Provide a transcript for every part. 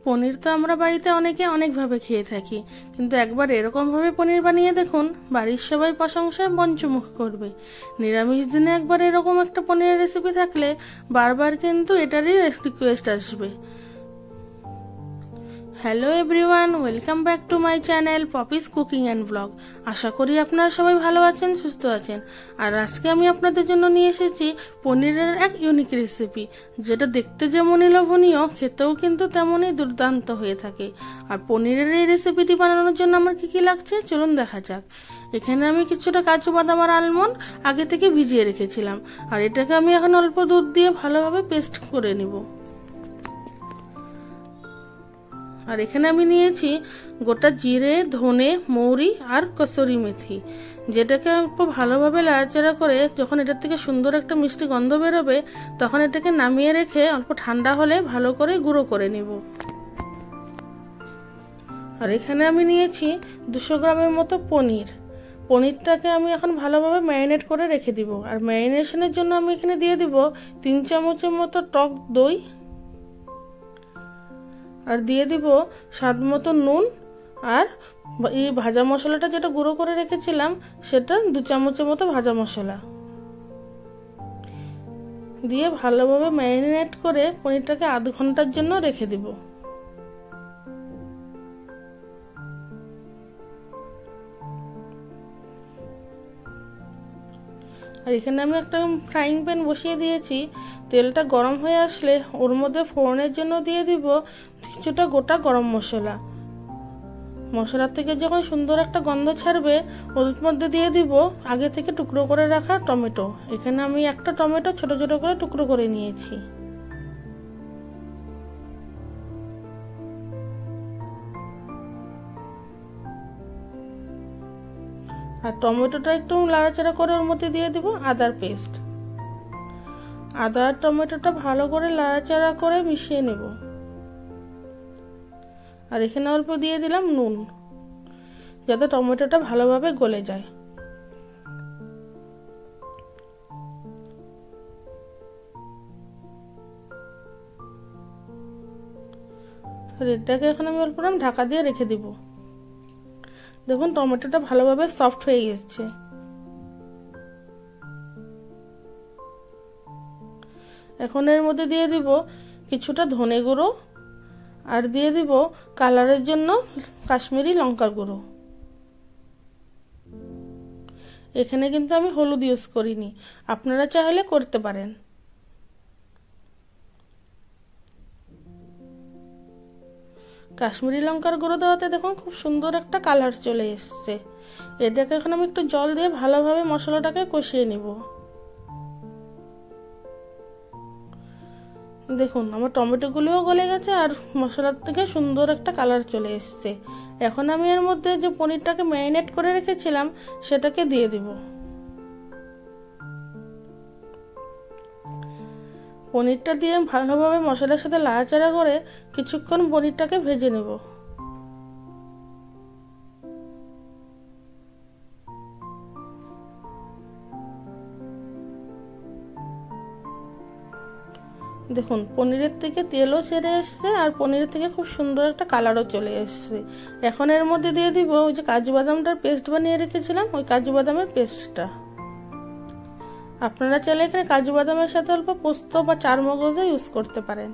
পনির তো আমরা বাড়িতে অনেকে অনেকভাবে খেয়ে থাকি, কিন্তু একবার এরকমভাবে পনির বানিয়ে দেখুন, বাড়ির সবাই প্রশংসায় পঞ্চমুখ করবে। নিরামিষ দিনে একবার এরকম একটা পনিরের রেসিপি থাকলে বারবার কিন্তু এটারই রিকোয়েস্ট আসবে। Hello everyone, welcome back to my channel Poppy's cooking and blog. আশা করি আপনারা সবাই ভালো আছেন, সুস্থ আছেন। আর আজকে আমি আপনাদের জন্য নিয়ে এসেছি পনিরের এক ইউনিক রেসিপি, যেটা দেখতে যেমনই লোভনীয়, খেতেও কিন্তু তেমনই দুর্দান্ত হয়ে থাকে। আর পনিরের এই রেসিপিটি বানানোর জন্য আমার কি কি লাগছে চলুন দেখা যাক। এখানে আমি কিছুটা কাজু বাদাম আর আলমন্ড আগে থেকে ভিজিয়ে রেখেছিলাম, আর এটাকে আমি এখন অল্প দুধ দিয়ে ভালোভাবে পেস্ট করে নিব। আর এখানে আমি নিয়েছি গোটা জিরে, ধনে, মৌরি আর কসুরি মেথি, যেটাকে একটু ভালোভাবে নাড়াচাড়া করে যখন এটার থেকে সুন্দর একটা মিষ্টি গন্ধ বেরোবে, তখন এটাকে নামিয়ে রেখে অল্প ঠান্ডা হলে ভালো করে গুঁড়ো করে নিব। আর এখানে আমি নিয়েছি 200 গ্রামের মতো পনিরটাকে আমি এখন ভালোভাবে ম্যারিনেট করে রেখে দিব। আর ম্যারিনেশনের জন্য আমি এখানে দিয়ে দিব 3 চামচের মতো টক দই, আর দিয়ে দিব স্বাদ মতো নুন, আর এই ভাজা মশলাটা যেটা গুঁড়ো করে রেখেছিলাম সেটা 2 চামচের মতো ভাজা মশলা দিয়ে ভালোভাবে ম্যারিনেট করে পনিরটাকে আধ ঘন্টার জন্য রেখে দিব। আর এখানে আমি একটা ফ্রাইং প্যান বসিয়ে দিয়েছি। তেলটা গরম হয়ে আসলে ওর মধ্যে ফোড়নের জন্য দিয়ে দিব কিছুটা গোটা গরম মশলা। মশলার থেকে যখন সুন্দর একটা গন্ধ ছাড়বে, ওর মধ্যে দিয়ে দিব আগে থেকে টুকরো করে রাখা টমেটো। এখানে আমি একটা টমেটো ছোট ছোট করে টুকরো করে নিয়েছি। আর টমেটোটা একটু নাড়াচাড়া করে ওর মধ্যে দিয়ে দিব আদার পেস্ট। আদা আর টমেটোটা ভালো করে নাড়াচাড়া করে মিশিয়ে নেব। আর এখানে অল্প দিয়ে দিলাম নুন, যাতে টমেটোটা ভালোভাবে গলে যায়। আর এটাকে এখন আমি অল্প ঢাকা দিয়ে রেখে দিব। দেখুন টমেটোটা ভালোভাবে সফট হয়ে গেছে। এখন এর মধ্যে দিয়ে দিব কিছুটা ধনে গুঁড়ো, আর দিয়ে দিব কালারের জন্য কাশ্মীরি লঙ্কার গুঁড়ো। এখানে কিন্তু আমি হলুদ ইউজ করিনি, আপনারা চাইলে করতে পারেন। কাশ্মীরি লঙ্কার গুঁড়ো দেওয়াতে দেখুন খুব সুন্দর একটা কালার চলে এসছে। এটাকে এখন আমি একটু জল দিয়ে ভালোভাবে মশলাটাকে কষিয়ে নিব। দেখুন আমার টমেটোগুলোও গলে গেছে, আর মশলার থেকে সুন্দর একটা কালার চলে এসছে। এখন আমি এর মধ্যে যে পনিরটাকে ম্যারিনেট করে রেখেছিলাম সেটাকে দিয়ে দিব। পনিরটা দিয়ে ভালোভাবে মশলার সাথে নাড়াচাড়া করে কিছুক্ষণ পনিরটাকে ভেজে নেব। দেখুন পনিরের থেকে তেলও ছেড়ে এসছে, আর পনিরের থেকে খুব সুন্দর একটা কালারও চলে এসছে। এখন এর মধ্যে দিয়ে দিব ওই যে কাজু বাদামটার পেস্ট বানিয়ে রেখেছিলাম, ওই কাজু বাদামের পেস্টটা। আপনারা চাইলে এখানে কাজু বাদামের সাথে অল্প পোস্ত বা চারমগজও ইউজ করতে পারেন।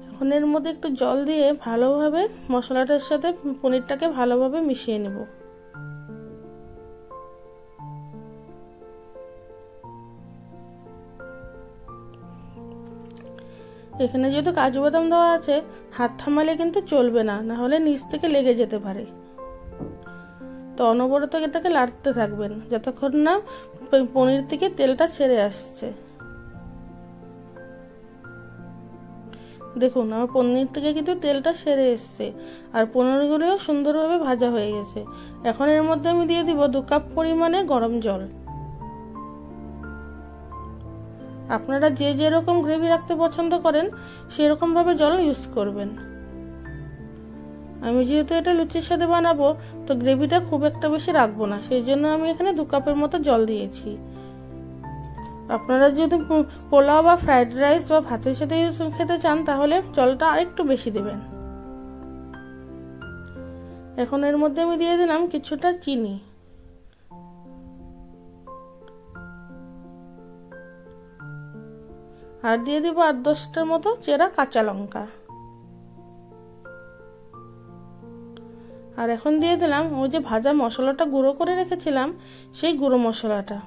এখন এর মধ্যে একটু জল দিয়ে ভালোভাবে মশলাটার সাথে পনিরটাকে ভালোভাবে মিশিয়ে নেব। এখানে যেহেতু কাজু বাদাম দেওয়া আছে, হাত থামালে কিন্তু চলবে না, না হলে নিচ থেকে লেগে যেতে পারে। তো অনবরত এটাকে নাড়তে থাকবেন যতক্ষণ না পনির থেকে তেলটা ছেড়ে আসছে। দেখুন আমার পনির থেকে কিন্তু তেলটা সেরে এসছে, আর পনিরগুলোও সুন্দরভাবে ভাজা হয়ে গেছে। এখন এর মধ্যে আমি দিয়ে দিব 2 কাপ পরিমাণে গরম জল। আপনারা যে যেরকম গ্রেভি রাখতে পছন্দ করেন সেরকম ভাবে জল ইউজ করবেন। আমি যেহেতু এটা লুচির সাথে বানাবো, তো গ্রেভিটা খুব একটা বেশি রাখবো না, সেই জন্য আমি এখানে 2 কাপের মতো জল দিয়েছি। আপনারা যদি পোলাও বা ফ্রাইড রাইস বা ভাতের সাথে খেতে চান তাহলে জলটা আরেকটু বেশি দেবেন। এখন এর মধ্যে আমি দিয়ে দিলাম কিছুটা চিনি। আর দিয়ে দিব 8-10টার মতো চেরা কাঁচা লঙ্কা। আর এখন দিয়ে দিলাম ওই যে ভাজা মশলাটা গুঁড়ো করে রেখেছিলাম, সেই গুঁড়ো মশলাটা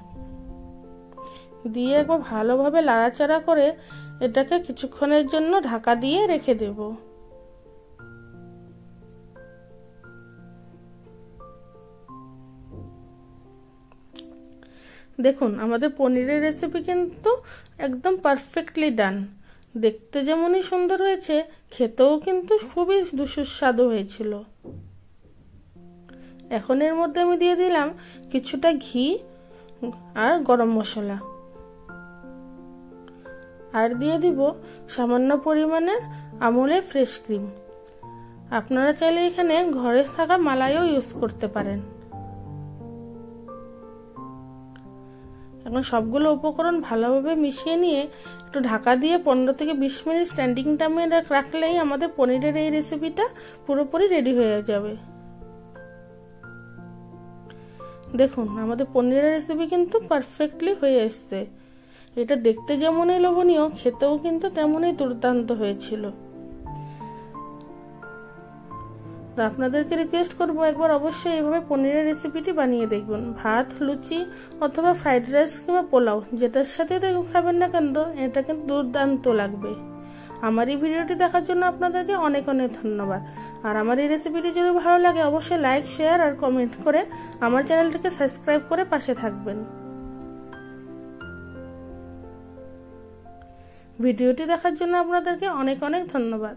দিয়ে একবার ভালোভাবে নাড়াচাড়া করে এটাকে কিছুক্ষণের জন্য ঢাকা দিয়ে রেখে দেব। দেখুন আমাদের পনিরের রেসিপি কিন্তু একদম পারফেক্টলি ডান। দেখতে যেমনই সুন্দর হয়েছে, খেতেও কিন্তু খুবই সুস্বাদু হয়েছিল। এখন এর মধ্যে আমি দিয়ে দিলাম কিছুটা ঘি আর গরম মশলা, আর দিয়ে দিব সামান্য পরিমাণে আমুলের ফ্রেশ ক্রিম। আপনারা চাইলে এখানে ঘরে থাকা মালাইও ইউজ করতে পারেন। এখন সবগুলো উপকরণ ভালোভাবে মিশিয়ে নিয়ে একটু ঢাকা দিয়ে 15 থেকে 20 মিনিট স্ট্যান্ডিং টাইমে রাখলেই আমাদের পনিরের এই রেসিপিটা পুরোপুরি রেডি হয়ে যাবে। দেখুন আমাদের পনিরের রেসিপি কিন্তু পারফেক্টলি হয়ে এসছে। এটা দেখতে যেমনই লোভনীয়, খেতেও কিন্তু তেমনই দুর্দান্ত হয়েছিল। তো আপনাদেরকে রিকোয়েস্ট করবো একবার অবশ্যই এইভাবে পনিরের রেসিপিটি বানিয়ে দেখবেন। ভাত, লুচি অথবা ফ্রাইড রাইস কিংবা পোলাও যেটার সাথে খাবেন না কেন, এটা কিন্তু দুর্দান্ত লাগবে। আমার এই ভিডিওটি দেখার জন্য আপনাদেরকে অনেক অনেক ধন্যবাদ। আর আমার এই রেসিপিটি যদি ভালো লাগে অবশ্যই লাইক, শেয়ার আর কমেন্ট করে আমার চ্যানেলটিকে সাবস্ক্রাইব করে পাশে থাকবেন। ভিডিওটি দেখার জন্য আপনাদেরকে অনেক অনেক ধন্যবাদ।